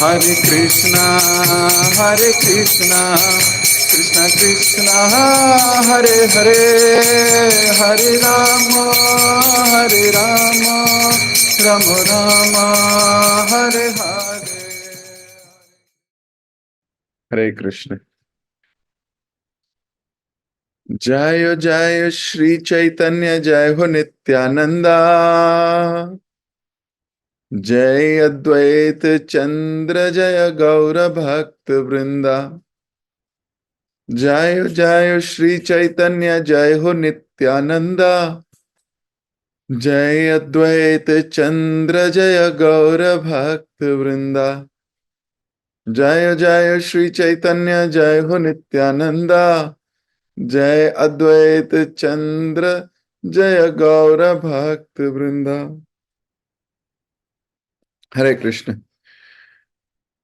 Hare Krishna, Hare Krishna, Krishna Krishna, Hare Hare, Hare Rama, Hare Rama, Rama Rama, Hare Hare. Hare Krishna. जय जय श्री चैतन्य, जय हो नित्यानंदा, जय अद्वैत चंद्र, जय गौर भक्त वृंदा। जय जय श्री चैतन्य, जय हो नित्यानंदा, जय अद्वैत चंद्र, जय गौर भक्त वृंदा। जय जय श्री चैतन्य, जय हो नित्यानंदा, जय अद्वैत चंद्र, जय गौर भक्त वृंदा। हरे कृष्ण।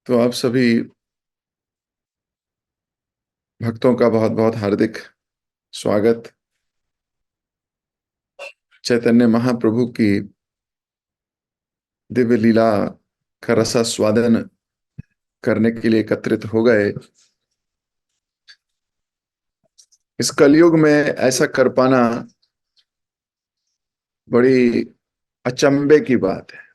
तो आप सभी भक्तों का बहुत बहुत हार्दिक स्वागत चैतन्य महाप्रभु की दिव्य लीला का रसास्वादन करने के लिए एकत्रित हो गए। इस कलयुग में ऐसा कर पाना बड़ी अचंभे की बात है।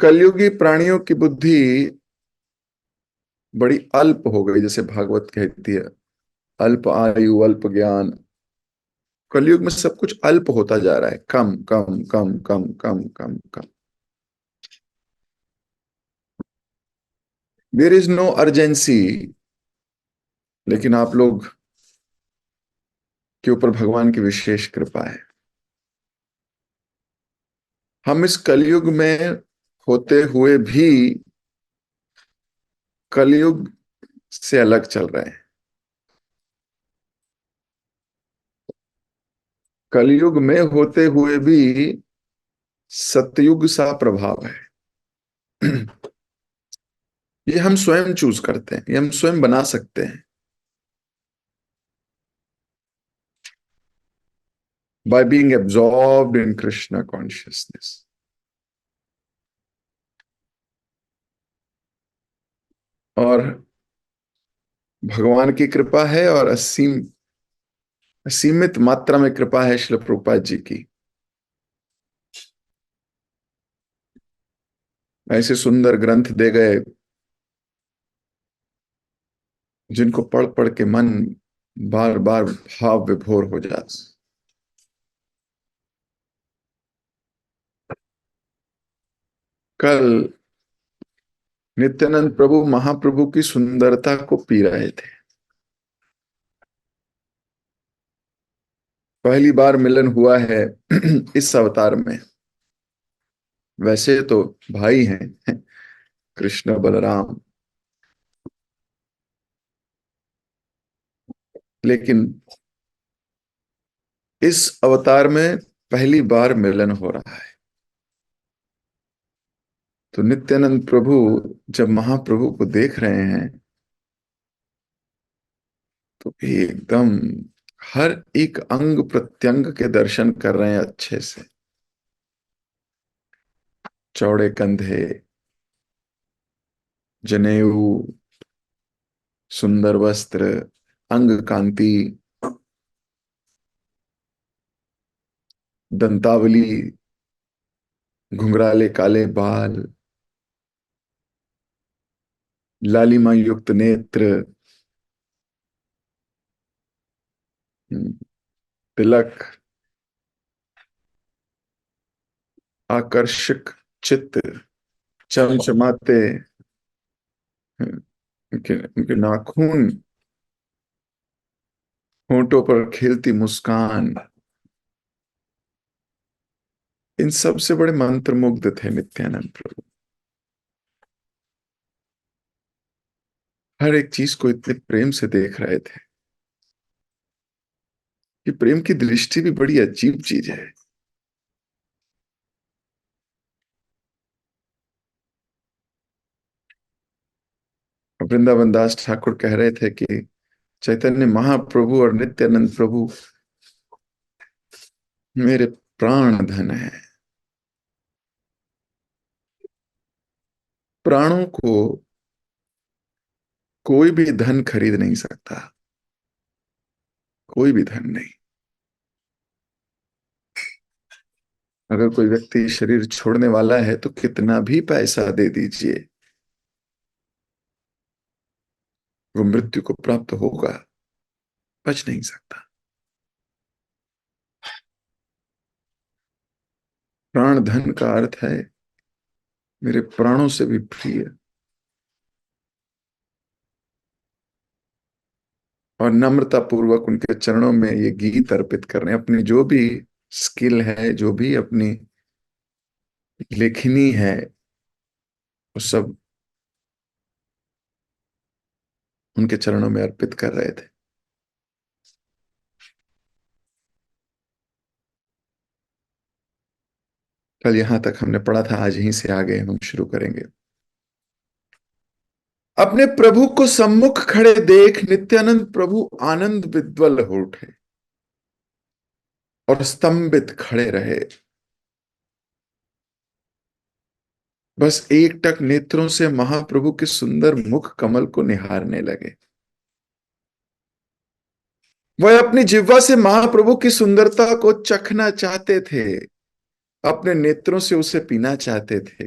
कलयुगी प्राणियों की बुद्धि बड़ी अल्प हो गई, जैसे भागवत कहती है, अल्प आयु अल्प ज्ञान। कलयुग में सब कुछ अल्प होता जा रहा है, कम कम कम कम कम कम कम। There is no urgency. लेकिन आप लोग के ऊपर भगवान की विशेष कृपा है। हम इस कलयुग में होते हुए भी कलयुग से अलग चल रहे हैं। कलयुग में होते हुए भी सतयुग सा प्रभाव है। ये हम स्वयं चूज करते हैं, ये हम स्वयं बना सकते हैं। by being absorbed in Krishna consciousness. और भगवान की कृपा है और असीमित मात्रा में कृपा है श्रील प्रभुपाद जी की। ऐसे सुंदर ग्रंथ दे गए जिनको पढ़ पढ़ के मन बार बार भाव विभोर हो जाता। कल नित्यानंद प्रभु महाप्रभु की सुंदरता को पी रहे थे। पहली बार मिलन हुआ है इस अवतार में। वैसे तो भाई हैं कृष्ण बलराम, लेकिन इस अवतार में पहली बार मिलन हो रहा है। तो नित्यानंद प्रभु जब महाप्रभु को देख रहे हैं तो एकदम हर एक अंग प्रत्यंग के दर्शन कर रहे हैं अच्छे से। चौड़े कंधे, जनेऊ, सुंदर वस्त्र, अंग कांति, दंतावली, घुंघराले काले बाल, लालिमा युक्त नेत्र, तिलक, आकर्षक चित्र, चमचमाते उनके नाखून, होंठों पर खिलती मुस्कान, इन सब से बड़े मंत्रमुग्ध थे नित्यानंद प्रभु। हर एक चीज को इतने प्रेम से देख रहे थे। कि प्रेम की दृष्टि भी बड़ी अजीब चीज है। वृंदावन दास ठाकुर कह रहे थे कि चैतन्य महाप्रभु और नित्यानंद प्रभु मेरे प्राण धन है। प्राणों को कोई भी धन खरीद नहीं सकता, कोई भी धन नहीं। अगर कोई व्यक्ति शरीर छोड़ने वाला है तो कितना भी पैसा दे दीजिए, वो मृत्यु को प्राप्त होगा, बच नहीं सकता। प्राण धन का अर्थ है मेरे प्राणों से भी प्रिय। और नम्रता पूर्वक उनके चरणों में ये गीत अर्पित कर रहे हैं। अपनी जो भी स्किल है, जो भी अपनी लेखनी है, वो सब उनके चरणों में अर्पित कर रहे थे। कल यहां तक हमने पढ़ा था, आज यहीं से आगे हम शुरू करेंगे। अपने प्रभु को सम्मुख खड़े देख नित्यानंद प्रभु आनंद विद्वल हो उठे और स्तंभित खड़े रहे। बस एकटक नेत्रों से महाप्रभु के सुंदर मुख कमल को निहारने लगे। वह अपनी जिह्वा से महाप्रभु की सुंदरता को चखना चाहते थे, अपने नेत्रों से उसे पीना चाहते थे,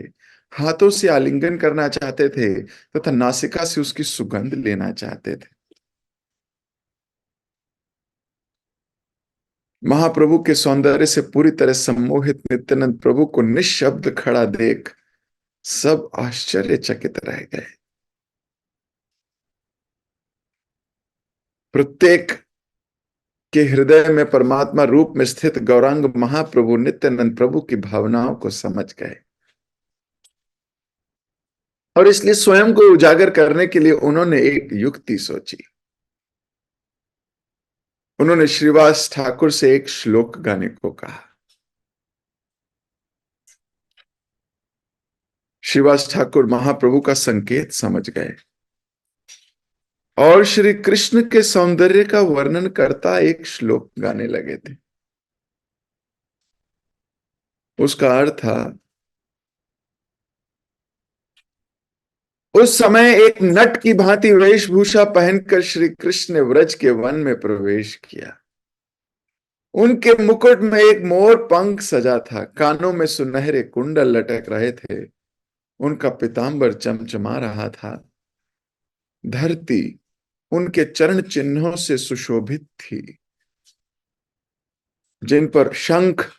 हाथों से आलिंगन करना चाहते थे तथा नासिका से उसकी सुगंध लेना चाहते थे। महाप्रभु के सौंदर्य से पूरी तरह सम्मोहित नित्यानंद प्रभु को निःशब्द खड़ा देख सब आश्चर्यचकित रह गए। प्रत्येक के हृदय में परमात्मा रूप में स्थित गौरांग महाप्रभु नित्यानंद प्रभु की भावनाओं को समझ गए और इसलिए स्वयं को उजागर करने के लिए उन्होंने एक युक्ति सोची। उन्होंने श्रीवास ठाकुर से एक श्लोक गाने को कहा। श्रीवास ठाकुर महाप्रभु का संकेत समझ गए और श्री कृष्ण के सौंदर्य का वर्णन करता एक श्लोक गाने लगे थे। उसका अर्थ था, उस समय एक नट की भांति वेशभूषा पहनकर श्री कृष्ण ने व्रज के वन में प्रवेश किया। उनके मुकुट में एक मोर पंख सजा था, कानों में सुनहरे कुंडल लटक रहे थे, उनका पीतांबर चमचमा रहा था। धरती उनके चरण चिन्हों से सुशोभित थी, जिन पर शंख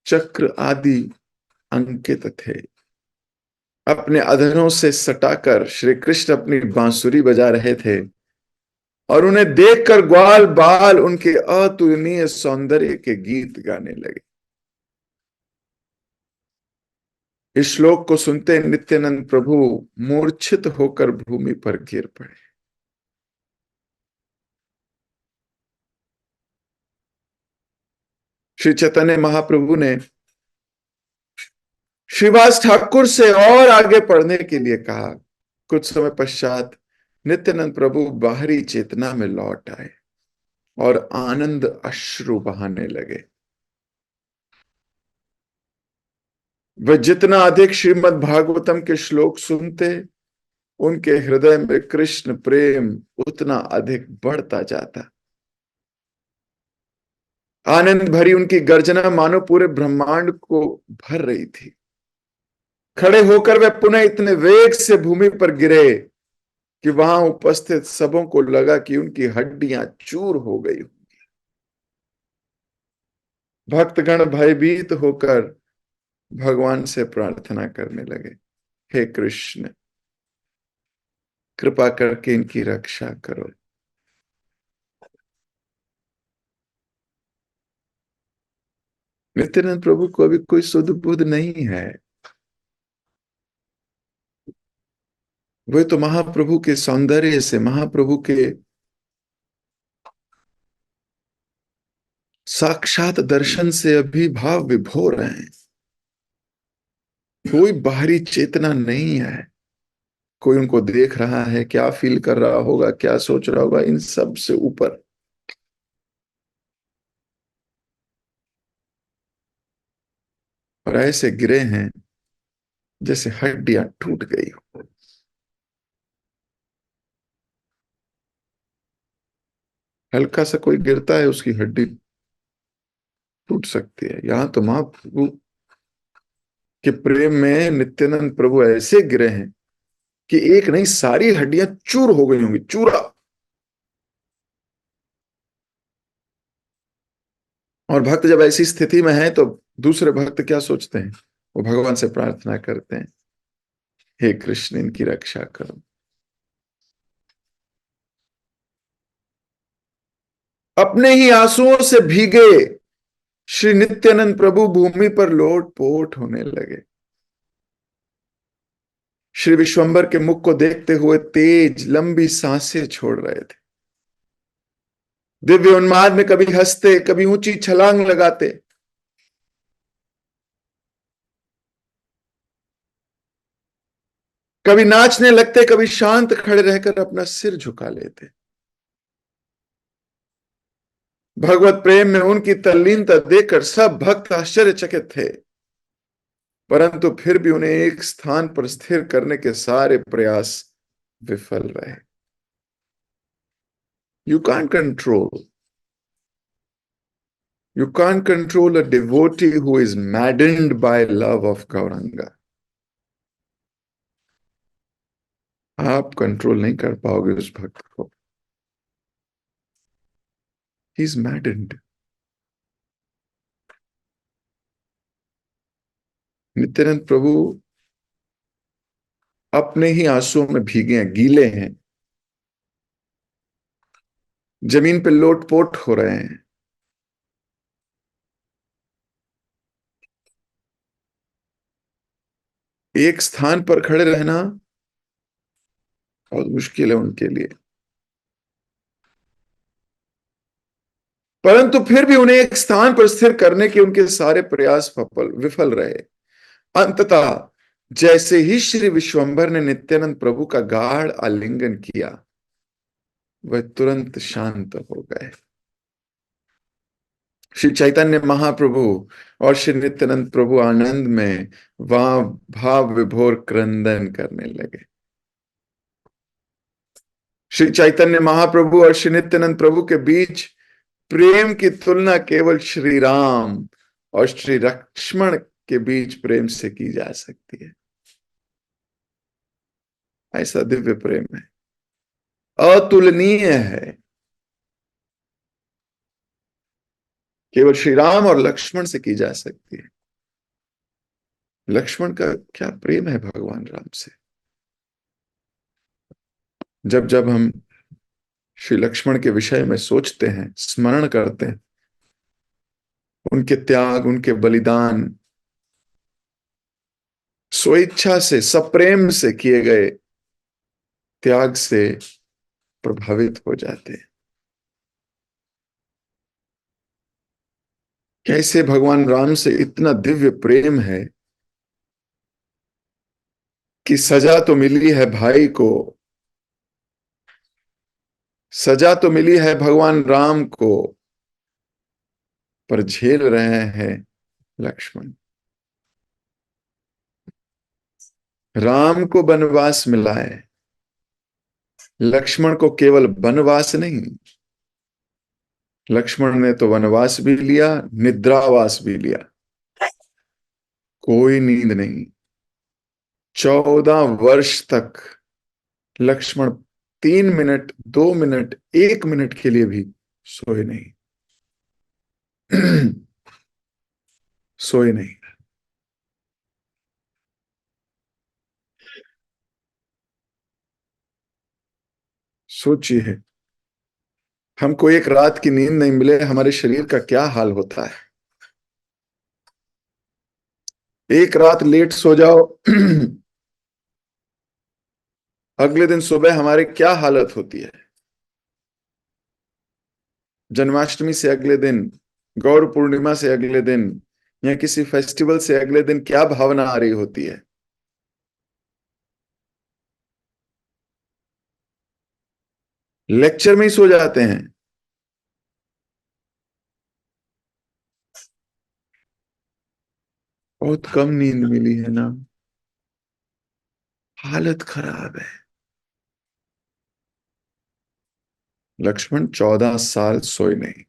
चक्र आदि अंकित थे। अपने अधरों से सटाकर श्री कृष्ण अपनी बांसुरी बजा रहे थे और उन्हें देखकर ग्वाल बाल उनके अतुलनीय सौंदर्य के गीत गाने लगे। इस श्लोक को सुनते नित्यानंद प्रभु मूर्छित होकर भूमि पर गिर पड़े। श्री चैतन्य महाप्रभु ने श्रीवास ठाकुर से और आगे पढ़ने के लिए कहा। कुछ समय पश्चात नित्यानंद प्रभु बाहरी चेतना में लौट आए और आनंद अश्रु बहाने लगे। वे जितना अधिक श्रीमद् भागवतम के श्लोक सुनते, उनके हृदय में कृष्ण प्रेम उतना अधिक बढ़ता जाता। आनंद भरी उनकी गर्जना मानो पूरे ब्रह्मांड को भर रही थी। खड़े होकर वे पुनः इतने वेग से भूमि पर गिरे कि वहां उपस्थित सबों को लगा कि उनकी हड्डियां चूर हो गई। भक्तगण भयभीत होकर भगवान से प्रार्थना करने लगे, हे कृष्ण, कृपा करके इनकी रक्षा करो। नित्यानंद प्रभु को अभी कोई सुध बुध नहीं है। वे तो महाप्रभु के सौंदर्य से, महाप्रभु के साक्षात दर्शन से अभी भाव विभोर हैं। कोई बाहरी चेतना नहीं है। कोई उनको देख रहा है, क्या फील कर रहा होगा, क्या सोच रहा होगा, इन सब से ऊपर और ऐसे गिरे हैं जैसे हड्डियां टूट गई हो। हल्का सा कोई गिरता है, उसकी हड्डी टूट सकती है। यहां तो महाप्रभु के प्रेम में नित्यानंद प्रभु ऐसे गिरे हैं कि एक नहीं, सारी हड्डियां चूर हो गई होंगी, चूरा। और भक्त जब ऐसी स्थिति में है तो दूसरे भक्त क्या सोचते हैं? वो भगवान से प्रार्थना करते हैं, हे कृष्ण इनकी रक्षा करो। अपने ही आंसुओं से भीगे श्री नित्यानंद प्रभु भूमि पर लोट पोट होने लगे। श्री विश्वंभर के मुख को देखते हुए तेज लंबी सांसें छोड़ रहे थे। दिव्य उन्माद में कभी हंसते, कभी ऊंची छलांग लगाते, कभी नाचने लगते, कभी शांत खड़े रहकर अपना सिर झुका लेते। भगवत प्रेम में उनकी तल्लीनता देखकर सब भक्त आश्चर्यचकित थे, परंतु फिर भी उन्हें एक स्थान पर स्थिर करने के सारे प्रयास विफल रहे। You can't control You can't control a devotee who is maddened by love of Gauranga. आप कंट्रोल नहीं कर पाओगे उस भक्त को। He is maddened. नित्यानंद प्रभु अपने ही आंसुओं में भीगे हैं, गीले हैं, जमीन पे लोटपोट हो रहे हैं। एक स्थान पर खड़े रहना बहुत मुश्किल है उनके लिए, परंतु फिर भी उन्हें एक स्थान पर स्थिर करने के उनके सारे प्रयास विफल रहे। अंततः जैसे ही श्री विश्वंभर ने नित्यानंद प्रभु का गाढ़ आलिंगन किया, वह तुरंत शांत हो गए। श्री चैतन्य महाप्रभु और श्री नित्यानंद प्रभु आनंद में वहां भाव विभोर क्रंदन करने लगे। श्री चैतन्य महाप्रभु और श्री नित्यानंद प्रभु के बीच प्रेम की तुलना केवल श्री राम और श्री लक्ष्मण के बीच प्रेम से की जा सकती है। ऐसा दिव्य प्रेम है, अतुलनीय है। केवल श्री राम और लक्ष्मण से की जा सकती है। लक्ष्मण का क्या प्रेम है भगवान राम से। जब जब हम श्री लक्ष्मण के विषय में सोचते हैं, स्मरण करते हैं, उनके त्याग, उनके बलिदान, स्वेच्छा से सप्रेम से किए गए त्याग से प्रभावित हो जाते हैं। कैसे भगवान राम से इतना दिव्य प्रेम है कि सजा तो मिली है भाई को, सजा तो मिली है भगवान राम को, पर झेल रहे हैं लक्ष्मण। राम को वनवास मिला है, लक्ष्मण को केवल वनवास नहीं, लक्ष्मण ने तो वनवास भी लिया, निद्रावास भी लिया। कोई नींद नहीं। 14 वर्ष तक लक्ष्मण 3 मिनट, 2 मिनट, 1 मिनट के लिए भी सोए नहीं। सोए नहीं। सोचिए, हमको एक रात की नींद नहीं मिले, हमारे शरीर का क्या हाल होता है। एक रात लेट सो जाओ, अगले दिन सुबह हमारे क्या हालत होती है। जन्माष्टमी से अगले दिन, गौर पूर्णिमा से अगले दिन, या किसी फेस्टिवल से अगले दिन क्या भावना आ रही होती है। लेक्चर में ही सो जाते हैं। बहुत कम नींद मिली है ना। हालत खराब है। लक्ष्मण 14 साल सोए नहीं।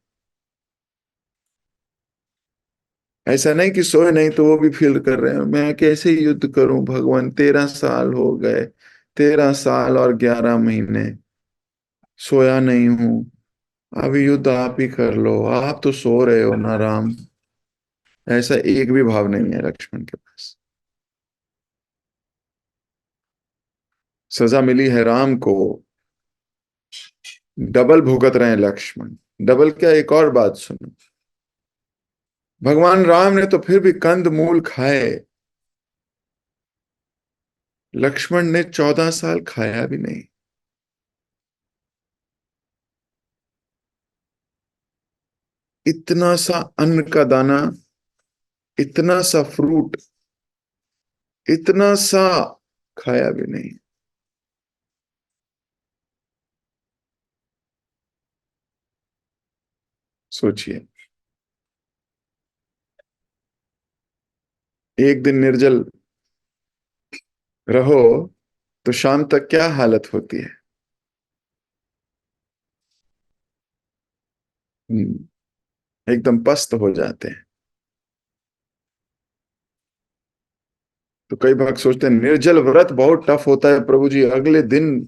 ऐसा नहीं कि सोए नहीं तो वो भी फील कर रहे हैं मैं कैसे युद्ध करूं भगवान, 13 साल हो गए, 13 साल और 11 महीने सोया नहीं हूं। अब युद्ध आप ही कर लो, आप तो सो रहे हो ना राम। ऐसा एक भी भाव नहीं है लक्ष्मण के पास। सजा मिली है राम को, डबल भुगत रहे हैं लक्ष्मण। डबल क्या, एक और बात सुनो, भगवान राम ने तो फिर भी कंद मूल खाए, लक्ष्मण ने 14 साल खाया भी नहीं। इतना सा अन्न का दाना, इतना सा फ्रूट, इतना सा खाया भी नहीं। सोचिए, एक दिन निर्जल रहो तो शाम तक क्या हालत होती है। एकदम पस्त हो जाते हैं। तो कई बार सोचते हैं निर्जल व्रत बहुत टफ होता है प्रभु जी, अगले दिन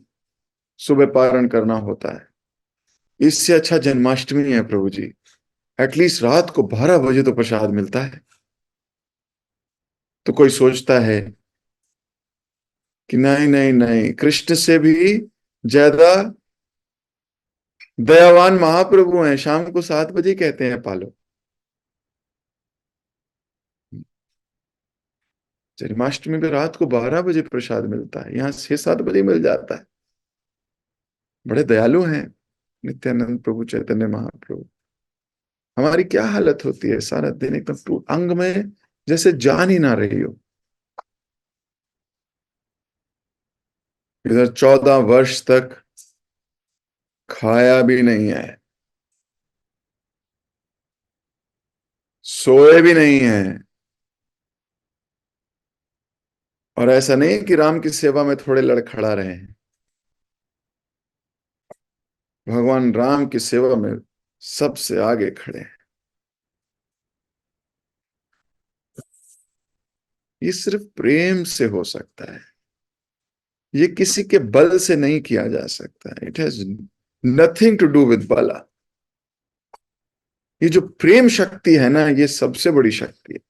सुबह पारण करना होता है। इससे अच्छा जन्माष्टमी है प्रभु जी, एटलीस्ट रात को 12 बजे तो प्रसाद मिलता है। तो कोई सोचता है कि नहीं नहीं नहीं, कृष्ण से भी ज्यादा दयावान महाप्रभु हैं, शाम को 7 बजे कहते हैं पालो। जन्माष्टमी में रात को 12 बजे प्रसाद मिलता है, यहाँ 6-7 बजे मिल जाता है। बड़े दयालु हैं नित्यानंद प्रभु चैतन्य महाप्रभु। हमारी क्या हालत होती है, सारा दिन एकदम अंग में जैसे जान ही ना रही हो। इधर 14 वर्ष तक खाया भी नहीं है, सोए भी नहीं है। और ऐसा नहीं कि राम की सेवा में थोड़े लड़खड़ा रहे हैं, भगवान राम की सेवा में सबसे आगे खड़े हैं। ये सिर्फ प्रेम से हो सकता है, ये किसी के बल से नहीं किया जा सकता। It has nothing to do with बला। ये जो प्रेम शक्ति है ना, ये सबसे बड़ी शक्ति है,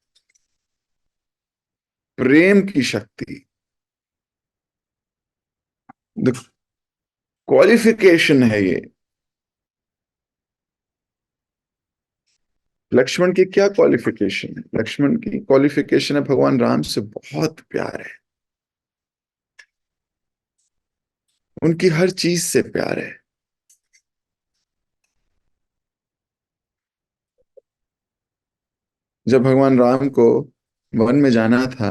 प्रेम की शक्ति। द क्वालिफिकेशन है ये। लक्ष्मण की क्या क्वालिफिकेशन है, लक्ष्मण की क्वालिफिकेशन है भगवान राम से बहुत प्यार है, उनकी हर चीज से प्यार है। जब भगवान राम को वन में जाना था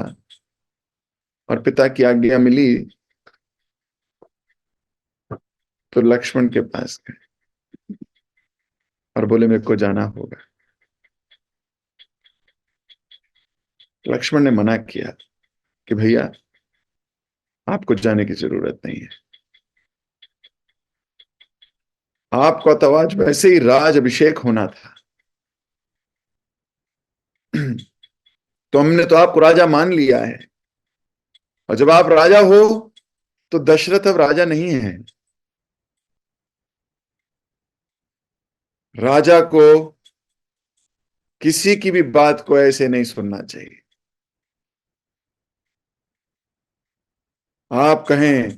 और पिता की आज्ञा मिली तो लक्ष्मण के पास गए और बोले मेरे को जाना होगा। लक्ष्मण ने मना किया कि भैया आपको जाने की जरूरत नहीं है, आपका तो आज वैसे ही राज अभिषेक होना था। तो हमने तो आपको राजा मान लिया है, और जब आप राजा हो तो दशरथ अब राजा नहीं है। राजा को किसी की भी बात को ऐसे नहीं सुनना चाहिए। आप कहें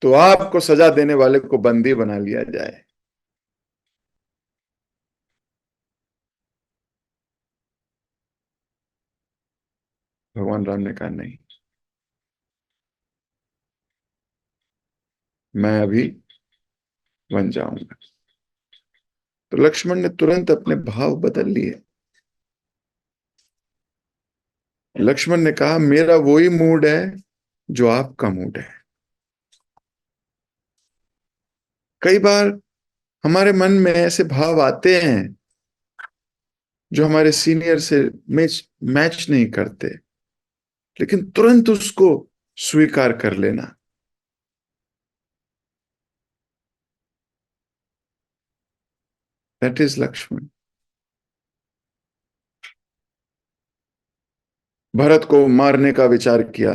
तो आपको सजा देने वाले को बंदी बना लिया जाए। भगवान राम ने कहा नहीं, मैं अभी वन जाऊंगा। तो लक्ष्मण ने तुरंत अपने भाव बदल लिए। लक्ष्मण ने कहा मेरा वही मूड है जो आपका मूड है। कई बार हमारे मन में ऐसे भाव आते हैं जो हमारे सीनियर से मैच मैच नहीं करते, लेकिन तुरंत उसको स्वीकार कर लेना। That is Lakshman. भरत को मारने का विचार किया।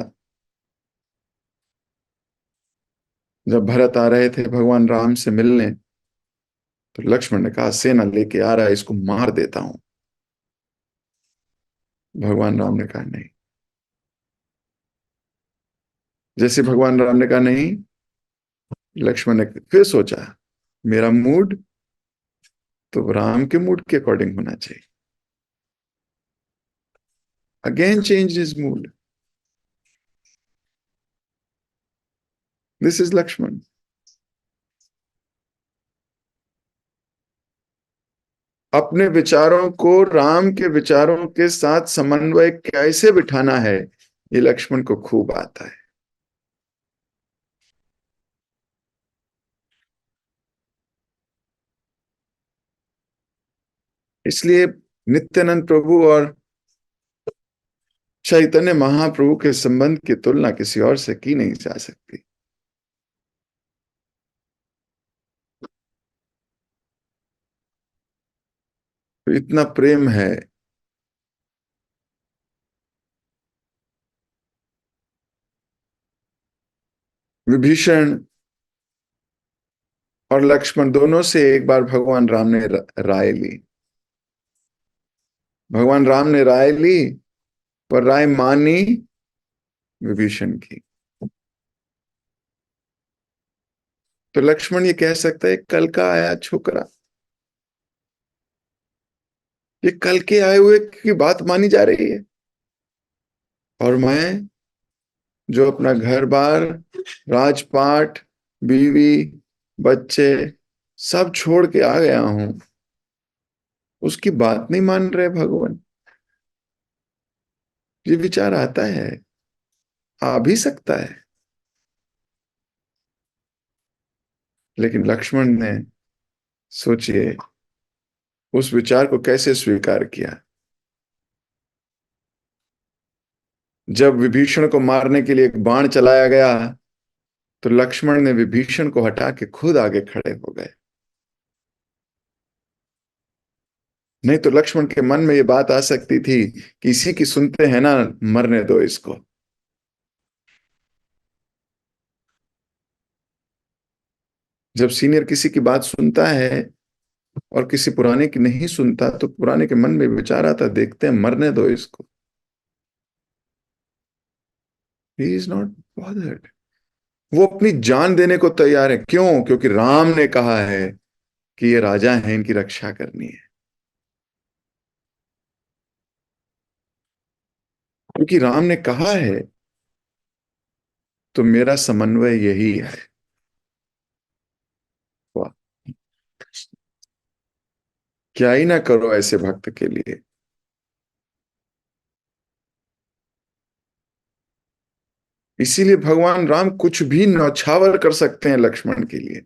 जब भरत आ रहे थे भगवान राम से मिलने, तो लक्ष्मण ने कहा सेना लेके आ रहा है, इसको मार देता हूं। भगवान राम ने कहा नहीं। जैसे भगवान राम ने कहा नहीं, लक्ष्मण ने फिर सोचा मेरा मूड तो राम के मूड के अकॉर्डिंग होना चाहिए। Again change his mood. This is Lakshman. अपने विचारों को राम के विचारों के साथ समन्वय कैसे बिठाना है, ये लक्ष्मण को खूब आता है। इसलिए नित्यानंद प्रभु और चैतन्य महाप्रभु के संबंध की तुलना किसी और से की नहीं जा सकती। तो इतना प्रेम है। विभीषण और लक्ष्मण दोनों से एक बार भगवान राम ने राय ली। भगवान राम ने राय ली, पर राय मानी विभीषण की। तो लक्ष्मण ये कह सकता है कल का आया छोकरा, ये कल के आए हुए की बात मानी जा रही है, और मैं जो अपना घर बार, राजपाट, बीवी, बच्चे सब छोड़ के आ गया हूं, उसकी बात नहीं मान रहे भगवान। ये विचार आता है, आ भी सकता है। लेकिन लक्ष्मण ने, सोचिए, उस विचार को कैसे स्वीकार किया। जब विभीषण को मारने के लिए एक बाण चलाया गया, तो लक्ष्मण ने विभीषण को हटा के खुद आगे खड़े हो गए। नहीं तो लक्ष्मण के मन में ये बात आ सकती थी कि इसी की सुनते हैं ना, मरने दो इसको। जब सीनियर किसी की बात सुनता है और किसी पुराने की नहीं सुनता, तो पुराने के मन में विचार आता, देखते हैं मरने दो इसको। He is not bothered. वो अपनी जान देने को तैयार है। क्यों? क्योंकि राम ने कहा है कि ये राजा है, इनकी रक्षा करनी है। क्योंकि राम ने कहा है, तो मेरा समन्वय यही है। वाह, क्या ही ना करो ऐसे भक्त के लिए। इसीलिए भगवान राम कुछ भी न्यौछावर कर सकते हैं लक्ष्मण के लिए।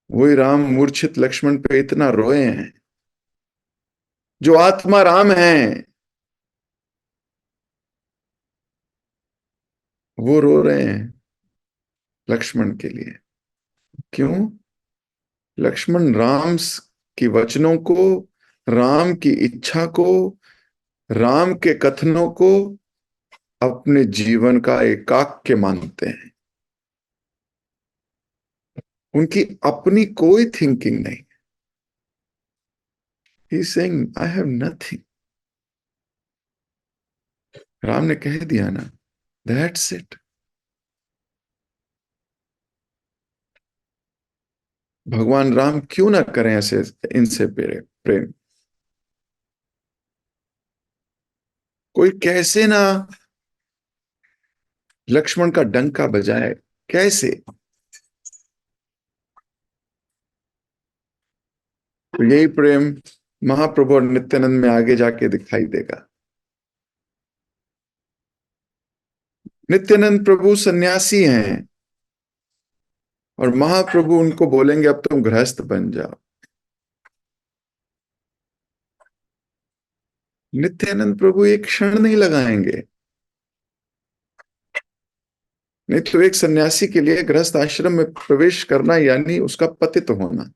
वही राम मूर्छित लक्ष्मण पे इतना रोए हैं। जो आत्मा राम है, वो रो रहे हैं लक्ष्मण के लिए। क्यों? लक्ष्मण की वचनों को, राम की इच्छा को, राम के कथनों को अपने जीवन का एकाक्य मानते हैं। उनकी अपनी कोई थिंकिंग नहीं। He saying I have nothing. Ram ने कह दिया ना, दैट्स इट। भगवान राम क्यों ना करें ऐसे, इनसे प्रेम। कोई कैसे ना लक्ष्मण का डंका बजाए, कैसे? तो यही प्रेम महाप्रभु और नित्यानंद में आगे जाके दिखाई देगा। नित्यानंद प्रभु सन्यासी हैं, और महाप्रभु उनको बोलेंगे अब तुम गृहस्थ बन जाओ। नित्यानंद प्रभु एक क्षण नहीं लगाएंगे। नहीं तो एक सन्यासी के लिए गृहस्थ आश्रम में प्रवेश करना यानी उसका पतित होना।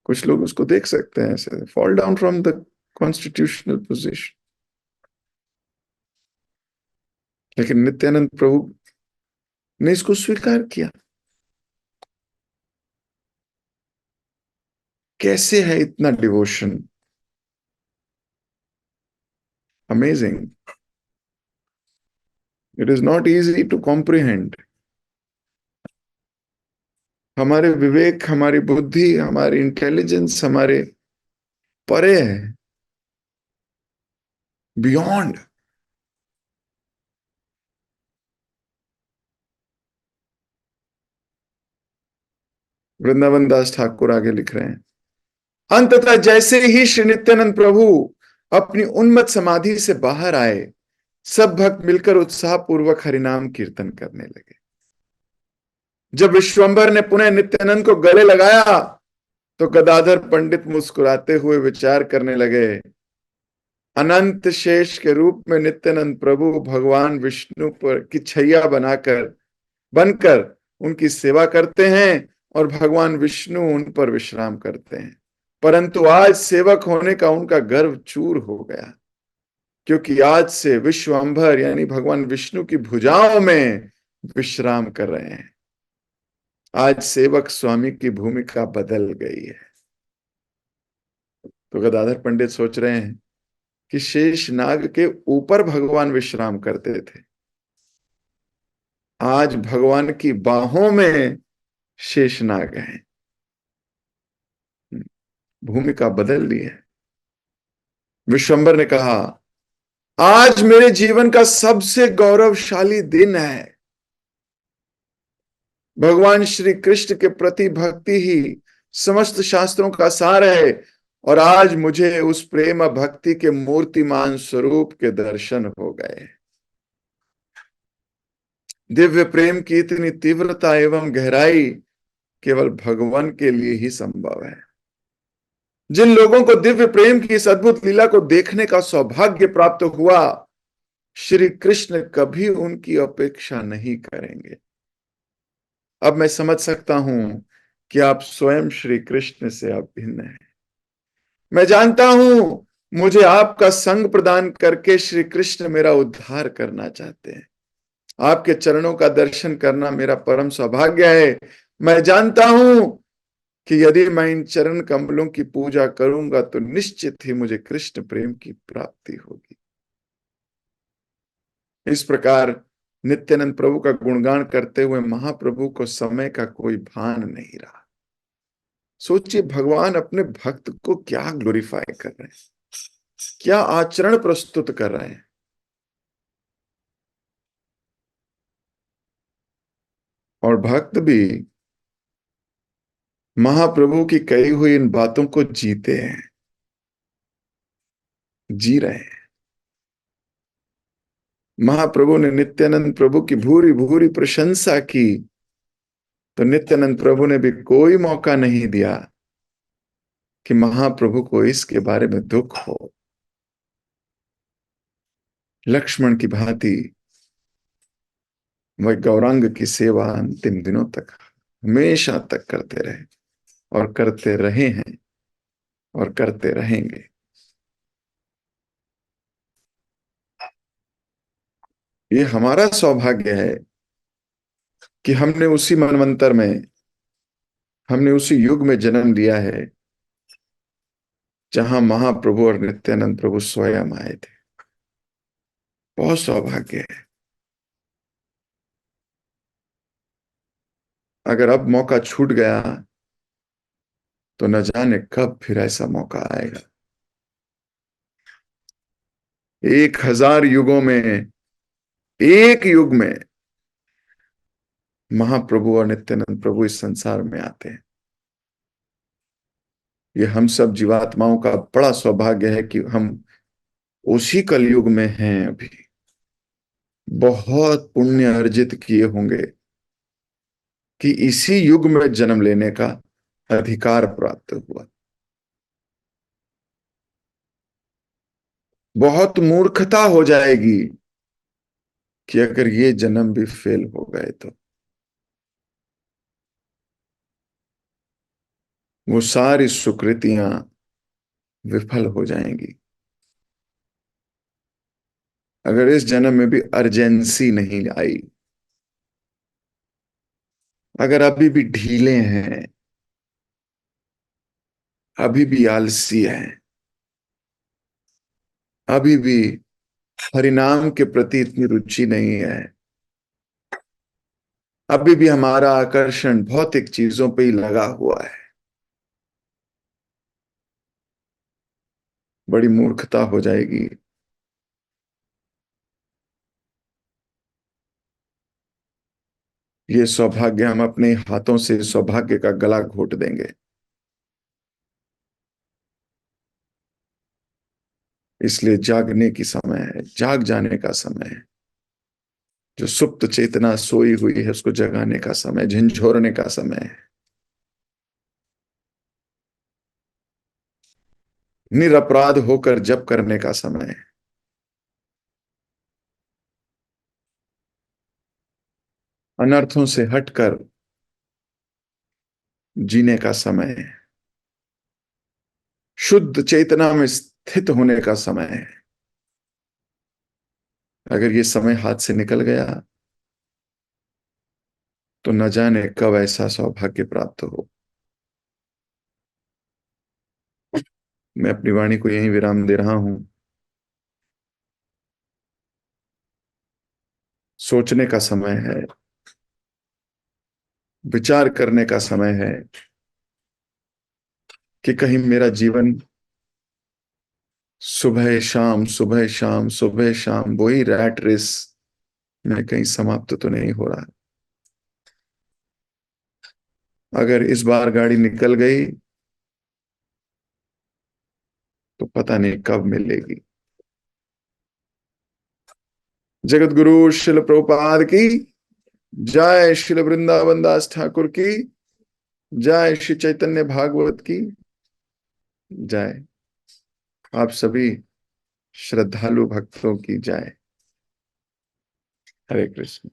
कुछ लोग उसको देख सकते हैं ऐसे, fall down from the constitutional position. लेकिन नित्यानंद प्रभु ने इसको स्वीकार किया। कैसे है इतना devotion, amazing. It is not easy to comprehend. हमारे विवेक, हमारी बुद्धि, हमारी इंटेलिजेंस हमारे परे है, बियॉन्ड। वृंदावन दास ठाकुर आगे लिख रहे हैं, अंततः जैसे ही श्री नित्यानंद प्रभु अपनी उन्मत्त समाधि से बाहर आए, सब भक्त मिलकर उत्साह पूर्वक हरिनाम कीर्तन करने लगे। जब विश्वंभर ने पुनः नित्यानंद को गले लगाया तो गदाधर पंडित मुस्कुराते हुए विचार करने लगे, अनंत शेष के रूप में नित्यानंद प्रभु भगवान विष्णु पर की छैया बनकर उनकी सेवा करते हैं और भगवान विष्णु उन पर विश्राम करते हैं। परंतु आज सेवक होने का उनका गर्व चूर हो गया, क्योंकि आज से विश्वंभर यानी भगवान विष्णु की भुजाओं में विश्राम कर रहे हैं। आज सेवक स्वामी की भूमिका बदल गई है। तो गदाधर पंडित सोच रहे हैं कि शेष नाग के ऊपर भगवान विश्राम करते थे, आज भगवान की बाहों में शेष नाग हैं। भूमिका बदल ली है। विश्वंभर ने कहा, आज मेरे जीवन का सबसे गौरवशाली दिन है। भगवान श्री कृष्ण के प्रति भक्ति ही समस्त शास्त्रों का सार है और आज मुझे उस प्रेम भक्ति के मूर्तिमान स्वरूप के दर्शन हो गए। दिव्य प्रेम की इतनी तीव्रता एवं गहराई केवल भगवान के लिए ही संभव है। जिन लोगों को दिव्य प्रेम की इस अद्भुत लीला को देखने का सौभाग्य प्राप्त हुआ, श्री कृष्ण कभी उनकी अपेक्षा नहीं करेंगे। अब मैं समझ सकता हूं कि आप स्वयं श्री कृष्ण से अभिन्न हैं। मैं जानता हूं मुझे आपका संग प्रदान करके श्री कृष्ण मेरा उद्धार करना चाहते हैं। आपके चरणों का दर्शन करना मेरा परम सौभाग्य है। मैं जानता हूं कि यदि मैं इन चरण कमलों की पूजा करूंगा तो निश्चित ही मुझे कृष्ण प्रेम की प्राप्ति होगी। इस प्रकार नित्यानंद प्रभु का गुणगान करते हुए महाप्रभु को समय का कोई भान नहीं रहा। सोचिए, भगवान अपने भक्त को क्या ग्लोरीफाई कर रहे हैं, क्या आचरण प्रस्तुत कर रहे हैं। और भक्त भी महाप्रभु की कही हुई इन बातों को जीते हैं, जी रहे हैं। महाप्रभु ने नित्यानंद प्रभु की भूरी भूरी प्रशंसा की तो नित्यानंद प्रभु ने भी कोई मौका नहीं दिया कि महाप्रभु को इसके बारे में दुख हो। लक्ष्मण की भांति वह गौरांग की सेवा अंतिम दिनों तक, हमेशा तक करते रहे और करते रहे हैं और करते रहेंगे। ये हमारा सौभाग्य है कि हमने उसी युग में जन्म लिया है जहां महाप्रभु और नित्यानंद प्रभु स्वयं आए थे। बहुत सौभाग्य है। अगर अब मौका छूट गया तो न जाने कब फिर ऐसा मौका आएगा। 1000 युगों में एक युग में महाप्रभु और नित्यानंद प्रभु इस संसार में आते हैं। ये हम सब जीवात्माओं का बड़ा सौभाग्य है कि हम उसी कलयुग में हैं। अभी बहुत पुण्य अर्जित किए होंगे कि इसी युग में जन्म लेने का अधिकार प्राप्त हुआ। बहुत मूर्खता हो जाएगी कि अगर ये जन्म भी फेल हो गए तो वो सारी सुकृतियां विफल हो जाएंगी। अगर इस जन्म में भी अर्जेंसी नहीं आई, अगर अभी भी ढीले हैं, अभी भी आलसी हैं, अभी भी हरिनाम के प्रति इतनी रुचि नहीं है, अभी भी हमारा आकर्षण भौतिक चीजों पे ही लगा हुआ है, बड़ी मूर्खता हो जाएगी। ये सौभाग्य हम अपने हाथों से सौभाग्य का गला घोट देंगे। इसलिए जागने की समय है, जाग जाने का समय है। जो सुप्त चेतना सोई हुई है उसको जगाने का समय, झंझोरने का समय है, निरपराध होकर जप करने का समय है, अनर्थों से हटकर जीने का समय है, शुद्ध चेतना में स्थित होने का समय है। अगर ये समय हाथ से निकल गया तो न जाने कब ऐसा सौभाग्य प्राप्त हो। मैं अपनी वाणी को यहीं विराम दे रहा हूं। सोचने का समय है, विचार करने का समय है कि कहीं मेरा जीवन सुबह शाम सुबह शाम सुबह शाम वही रैट रेस में कहीं समाप्त तो नहीं हो रहा। अगर इस बार गाड़ी निकल गई तो पता नहीं कब मिलेगी। जगत गुरु शिल प्रभुपाद की जय, शिल वृंदावन दास ठाकुर की जय, श्री चैतन्य भागवत की जय, आप सभी श्रद्धालु भक्तों की जय। हरे कृष्ण।